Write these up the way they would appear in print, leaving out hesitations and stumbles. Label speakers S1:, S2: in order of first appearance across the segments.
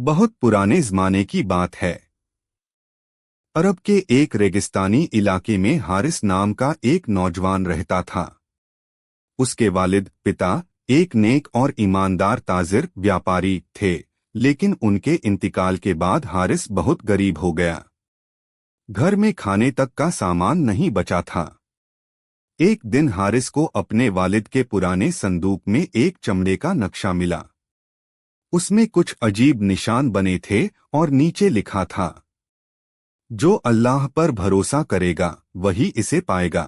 S1: बहुत पुराने ज़माने की बात है। अरब के एक रेगिस्तानी इलाके में हारिस नाम का एक नौजवान रहता था। उसके वालिद पिता एक नेक और ईमानदार ताजिर व्यापारी थे, लेकिन उनके इंतकाल के बाद हारिस बहुत गरीब हो गया। घर में खाने तक का सामान नहीं बचा था। एक दिन हारिस को अपने वालिद के पुराने संदूक में एक चमड़े का नक्शा मिला। उसमें कुछ अजीब निशान बने थे और नीचे लिखा था, जो अल्लाह पर भरोसा करेगा वही इसे पाएगा।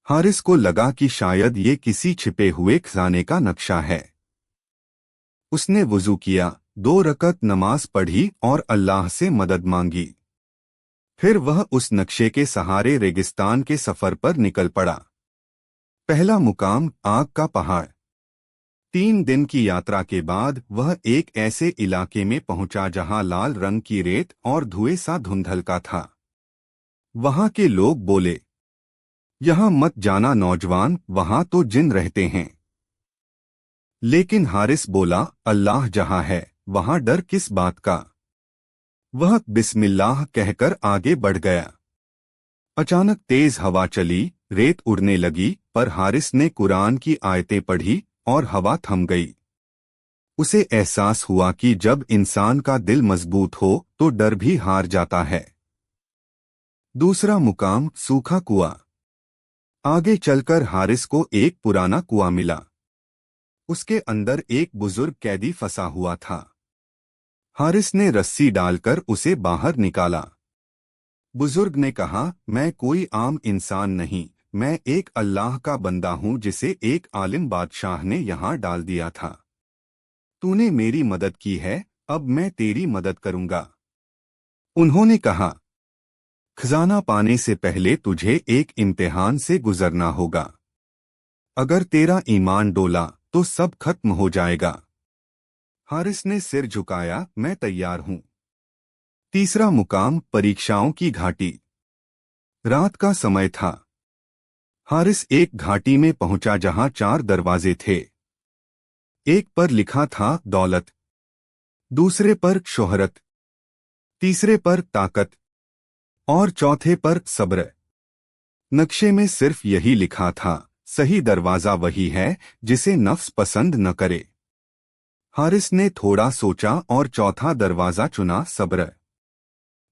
S1: हारिस को लगा कि शायद ये किसी छिपे हुए खजाने का नक्शा है। उसने वुजू किया, 2 रकअत नमाज पढ़ी और अल्लाह से मदद मांगी। फिर वह उस नक्शे के सहारे रेगिस्तान के सफर पर निकल पड़ा। पहला मुकाम आग का पहाड़। 3 दिन की यात्रा के बाद वह एक ऐसे इलाके में पहुंचा जहां लाल रंग की रेत और धुएं सा धुंधलका था। वहां के लोग बोले, यहाँ मत जाना नौजवान, वहां तो जिन रहते हैं। लेकिन हारिस बोला, अल्लाह जहां है वहां डर किस बात का। वह बिस्मिल्लाह कहकर आगे बढ़ गया। अचानक तेज हवा चली, रेत उड़ने लगी, पर हारिस ने कुरान की आयतें पढ़ी और हवा थम गई। उसे एहसास हुआ कि जब इंसान का दिल मजबूत हो तो डर भी हार जाता है। दूसरा मुकाम सूखा कुआं। आगे चलकर हारिस को एक पुराना कुआं मिला। उसके अंदर एक बुजुर्ग कैदी फंसा हुआ था। हारिस ने रस्सी डालकर उसे बाहर निकाला। बुजुर्ग ने कहा, मैं कोई आम इंसान नहीं, मैं एक अल्लाह का बंदा हूँ जिसे एक आलिम बादशाह ने यहाँ डाल दिया था। तूने मेरी मदद की है, अब मैं तेरी मदद करूँगा। उन्होंने कहा, खजाना पाने से पहले तुझे एक इम्तिहान से गुजरना होगा। अगर तेरा ईमान डोला तो सब खत्म हो जाएगा। हारिस ने सिर झुकाया, मैं तैयार हूँ। तीसरा मुकाम परीक्षाओं की घाटी। रात का समय था। हारिस एक घाटी में पहुंचा जहां 4 दरवाजे थे। एक पर लिखा था दौलत, दूसरे पर शोहरत, तीसरे पर ताकत और चौथे पर सब्र। नक्शे में सिर्फ यही लिखा था, सही दरवाजा वही है जिसे नफ्स पसंद न करे। हारिस ने थोड़ा सोचा और चौथा दरवाजा चुना, सब्र।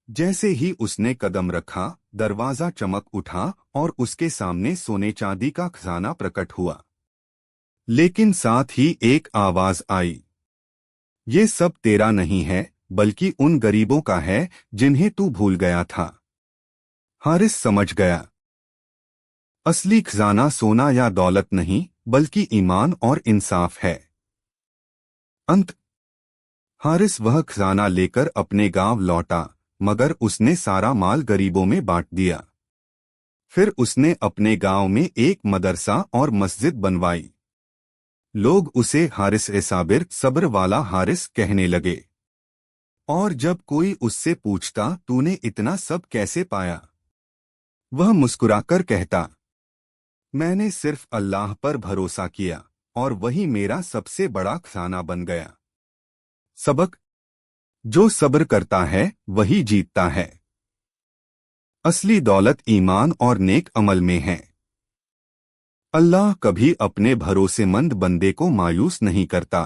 S1: जैसे ही उसने कदम रखा, दरवाजा चमक उठा और उसके सामने सोने चांदी का खजाना प्रकट हुआ। लेकिन साथ ही एक आवाज आई, ये सब तेरा नहीं है, बल्कि उन गरीबों का है जिन्हें तू भूल गया था। हारिस समझ गया, असली खजाना सोना या दौलत नहीं, बल्कि ईमान और इंसाफ है। अंत। हारिस वह खजाना लेकर अपने गांव लौटा, मगर उसने सारा माल गरीबों में बांट दिया। फिर उसने अपने गांव में एक मदरसा और मस्जिद बनवाई। लोग उसे हारिस ए साबिर, सब्र वाला हारिस कहने लगे। और जब कोई उससे पूछता, तूने इतना सब कैसे पाया, वह मुस्कुराकर कहता, मैंने सिर्फ अल्लाह पर भरोसा किया और वही मेरा सबसे बड़ा खजाना बन गया। सबक, जो सब्र करता है वही जीतता है। असली दौलत ईमान और नेक अमल में है। अल्लाह कभी अपने भरोसेमंद बंदे को मायूस नहीं करता।